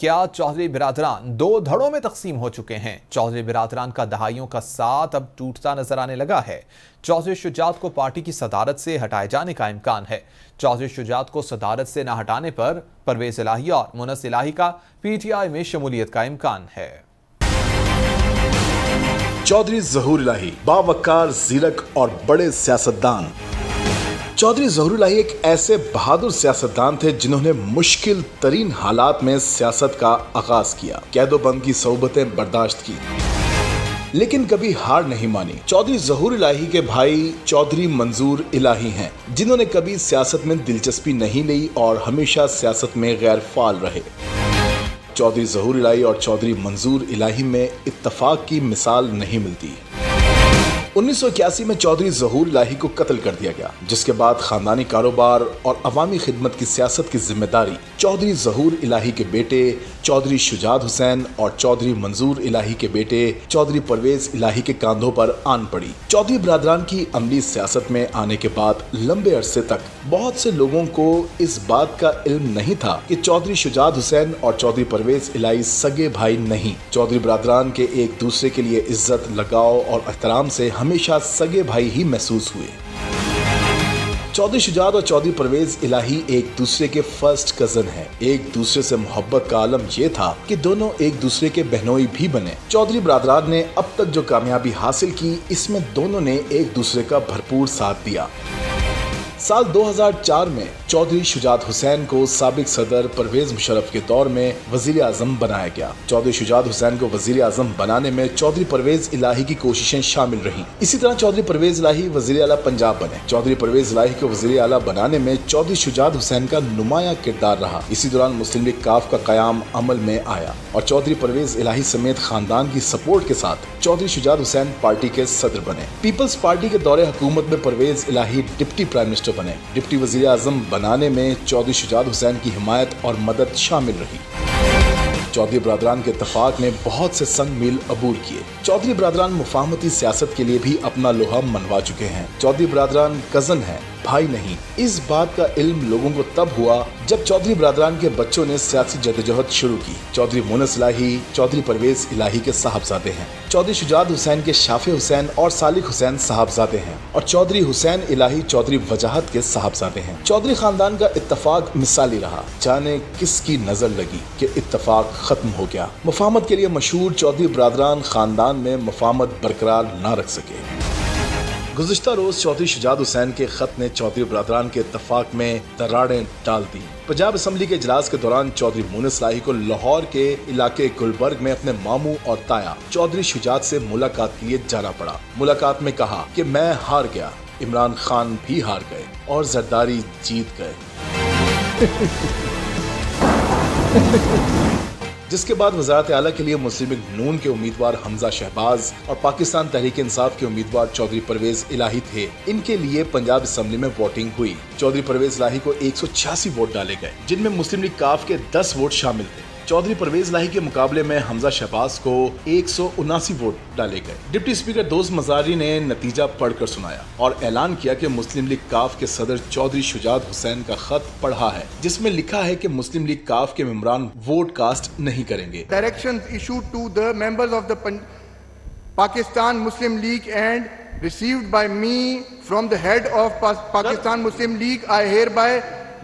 क्या चौधरी बिरादरान दो धड़ों में तकसीम हो चुके हैं? चौधरी बिरादरान का दहाइयों का साथ अब टूटता नजर आने लगा है। चौधरी शुजात को पार्टी की सदारत से हटाए जाने का इम्कान है। चौधरी शुजात को सदारत से न हटाने पर परवेज इलाही और मुनस इलाही का पीटीआई में शमूलियत का इम्कान है। चौधरी ज़हूर इलाही बावकार, ज़ीरक और बड़े सियासतदान। चौधरी ज़हूर इलाही एक ऐसे बहादुर सियासतदान थे जिन्होंने मुश्किल तरीन हालात में सियासत का आगाज किया, कैदोबंद की सोबतें बर्दाश्त की, लेकिन कभी हार नहीं मानी। चौधरी ज़हूर इलाही के भाई चौधरी मंजूर इलाही हैं, जिन्होंने कभी सियासत में दिलचस्पी नहीं ली और हमेशा सियासत में गैर फाल रहे। चौधरी ज़हूर इलाही और चौधरी मंजूर इलाही में इत्तफाक की मिसाल नहीं मिलती। 1981 में चौधरी ज़हूर इलाही को कत्ल कर दिया गया, जिसके बाद खानदानी कारोबार और अवामी खिदमत की सियासत की जिम्मेदारी चौधरी ज़हूर इलाही के बेटे चौधरी शुजात हुसैन और चौधरी मंजूर इलाही के बेटे चौधरी परवेज इलाही के कांधों पर आन पड़ी। चौधरी बिरादरान की अमली सियासत में आने के बाद लंबे अरसे तक बहुत से लोगों को इस बात का इल्म नहीं था कि चौधरी शुजात हुसैन और चौधरी परवेज इलाही सगे भाई नहीं। चौधरी बिरादरान के एक दूसरे के लिए इज्जत, लगाव और एहतराम से हमेशा सगे भाई ही महसूस हुए। चौधरी शुजात और चौधरी परवेज इलाही एक दूसरे के फर्स्ट कजन हैं। एक दूसरे से मोहब्बत का आलम यह था कि दोनों एक दूसरे के बहनोई भी बने। चौधरी बिरादरान ने अब तक जो कामयाबी हासिल की, इसमें दोनों ने एक दूसरे का भरपूर साथ दिया। साल 2004 में चौधरी शुजात हुसैन को साबिक सदर परवेज मुशर्रफ के दौर में वजीर आजम बनाया गया। चौधरी शुजात हुसैन को वजीर आजम बनाने में चौधरी परवेज इलाही की कोशिशें शामिल रहीं। इसी तरह चौधरी परवेज इलाही वजीर आला पंजाब बने। चौधरी परवेज इलाही को वजीर आला बनाने में चौधरी शुजात हुसैन का नुमाया किरदार रहा। इसी दौरान मुस्लिम लीग काफ का कयाम अमल में आया और चौधरी परवेज इलाही समेत खानदान की सपोर्ट के साथ चौधरी शुजात हुसैन पार्टी के सदर बने। पीपल्स पार्टी के दौरे हुकूमत में परवेज इलाही डिप्टी प्राइम मिनिस्टर बने। डिप्टी वजीर आजम बनाने में चौधरी शुजात हुसैन की हिमायत और मदद शामिल रही। चौधरी बिरादरान के इत्तफाक ने बहुत से संग मील अबूर किए। चौधरी बिरादरान मुफाहमती सियासत के लिए भी अपना लोहा मनवा चुके हैं। चौधरी बिरादरान कजन है, भाई नहीं। इस बात का इल्म लोगों को तब हुआ जब चौधरी बिरादरान के बच्चों ने सियासी जद्दोजहद शुरू की। चौधरी मुनस इलाही चौधरी परवेज इलाही के साहबजादे हैं। चौधरी शुजात हुसैन के शाफे हुसैन और सालिक हुसैन साहबजादे हैं और चौधरी हुसैन इलाही चौधरी वजाहत के साहबजादे हैं। चौधरी खानदान का इत्तफाक मिसाली रहा। जाने किसकी नजर लगी कि इत्तफाक खत्म हो गया। मुफाहमत के लिए मशहूर चौधरी बिरादरान खानदान में मुफाहमत बरकरार न रख सके। गुज़िश्ता रोज चौधरी शुजात हुसैन के खत ने चौधरी बिरादरान के इत्तफाक में दरारें डाल दी। पंजाब असम्बली के इजलास के दौरान चौधरी मुनस इलाही को लाहौर के इलाके गुलबर्ग में अपने मामू और ताया चौधरी शुजात से मुलाकात के लिए जाना पड़ा। मुलाकात में कहा कि मैं हार गया, इमरान खान भी हार गए और जरदारी जीत गए। जिसके बाद वज़ारत आला के लिए मुस्लिम लीग नून के उम्मीदवार हमजा शहबाज और पाकिस्तान तहरीक इंसाफ के उम्मीदवार चौधरी परवेज इलाही थे। इनके लिए पंजाब असम्बली में वोटिंग हुई। चौधरी परवेज इलाही को 186 वोट डाले गए, जिनमें मुस्लिम लीग काफ के 10 वोट शामिल थे। चौधरी परवेज इलाही के मुकाबले में हमजा शहबाज को 179 वोट डाले गए। डिप्टी स्पीकर दोस्त मजारी ने नतीजा पढ़कर सुनाया और ऐलान किया कि मुस्लिम लीग काफ के सदर चौधरी शुजात हुसैन का खत पढ़ा है, जिसमें लिखा है कि मुस्लिम लीग काफ के मेंबरान वोट कास्ट नहीं करेंगे। Directions issued to the members of the Pakistan Muslim League and received by me from the head of Pakistan Muslim League, I hereby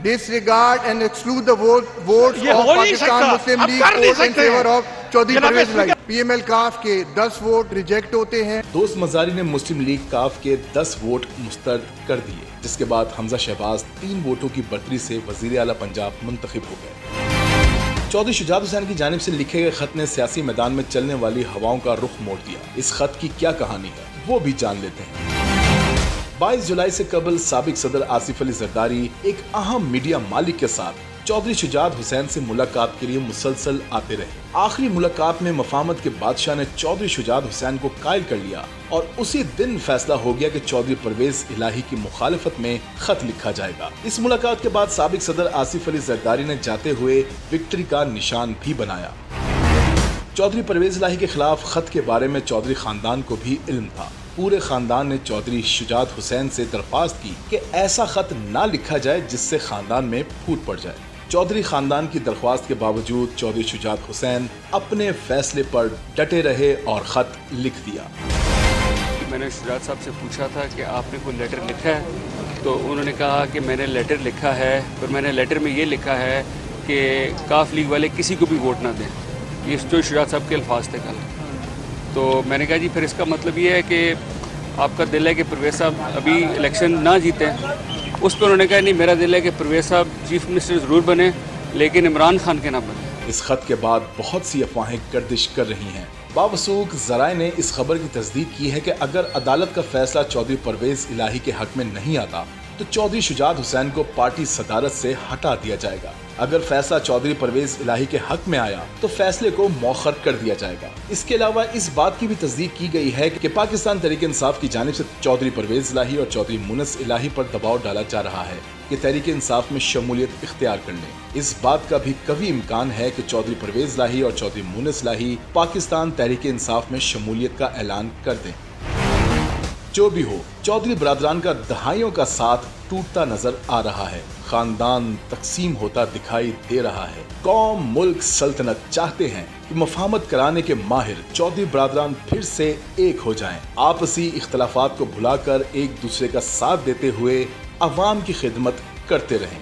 disregard and exclude the votes of Pakistan Muslim League vote in favor of Chaudhary Parvez Ilahi. PML काफ के 10 vote reject होते हैं। दोस्त मजारी ने मुस्लिम league काफ के 10 vote मुस्तरद कर दिए, जिसके बाद हमजा शहबाज 3 वोटों की बढ़तरी से वजीर आला पंजाब मुंतखब हो गए। चौधरी शुजात हुसैन की जानिब से लिखे गए खत ने सियासी मैदान में चलने वाली हवाओं का रुख मोड़ दिया। इस खत की क्या कहानी है वो भी जान लेते हैं। 22 जुलाई से कबल साबिक सदर आसिफ अली जरदारी एक अहम मीडिया मालिक के साथ चौधरी शुजात हुसैन से मुलाकात के लिए मुसलसल आते रहे। आखिरी मुलाकात में मुफाहमत के बादशाह ने चौधरी शुजात हुसैन को कायल कर लिया और उसी दिन फैसला हो गया कि चौधरी परवेज इलाही की मुखालफत में खत लिखा जाएगा। इस मुलाकात के बाद साबिक सदर आसिफ अली जरदारी ने जाते हुए विक्ट्री का निशान भी बनाया। चौधरी परवेज इलाही के खिलाफ खत के बारे में चौधरी खानदान को भी इल्म था। पूरे खानदान ने चौधरी शुजात हुसैन से दरख्वास्त की कि ऐसा खत ना लिखा जाए जिससे खानदान में फूट पड़ जाए। चौधरी खानदान की दरख्वास्त के बावजूद चौधरी शुजात हुसैन अपने फैसले पर डटे रहे और खत लिख दिया। मैंने शुजात साहब से पूछा था कि आपने कोई लेटर लिखा है, तो उन्होंने कहा कि मैंने लेटर लिखा है, पर मैंने लेटर में ये लिखा है कि काफ लीग वाले किसी को भी वोट ना दें। ये जो शुजात साहब के अल्फाज थे कल। तो मैंने कहा जी फिर इसका मतलब ये है कि आपका दिल है कि परवेज़ साहब अभी इलेक्शन ना जीतें। उस पर उन्होंने कहा नहीं, मेरा दिल है कि परवेज़ साहब चीफ मिनिस्टर ज़रूर बने लेकिन इमरान खान के ना बने। इस खत के बाद बहुत सी अफवाहें गर्दिश कर रही हैं। बावसूख ज़राए ने इस खबर की तस्दीक की है कि अगर अदालत का फैसला चौधरी परवेज़ इलाही के हक में नहीं आता तो चौधरी शुजात हुसैन को पार्टी सदारत से हटा दिया जाएगा। अगर फैसला चौधरी परवेज़ इलाही के हक में आया तो फैसले को मौखर कर दिया जाएगा। इसके अलावा इस बात की भी तस्दीक की गई है कि पाकिस्तान तहरीक इंसाफ की जानिब से चौधरी परवेज़ इलाही और चौधरी मुनस इलाही पर दबाव डाला जा रहा है कि तहरीक इंसाफ में शमूलियत इख्तियार कर लें। इस बात का भी कभी इम्कान है कि चौधरी परवेज़ इलाही और चौधरी मुनस इलाही पाकिस्तान तहरीक इंसाफ में शमूलियत का ऐलान कर दें। जो भी हो, चौधरी बरादरान का दहाइयों का साथ टूटता नजर आ रहा है। खानदान तकसीम होता दिखाई दे रहा है। कौम, मुल्क, सल्तनत चाहते हैं कि मफाहमत कराने के माहिर चौधरी बरादरान फिर से एक हो जाएं, आपसी इख्तलाफात को भुलाकर एक दूसरे का साथ देते हुए अवाम की खिदमत करते रहें।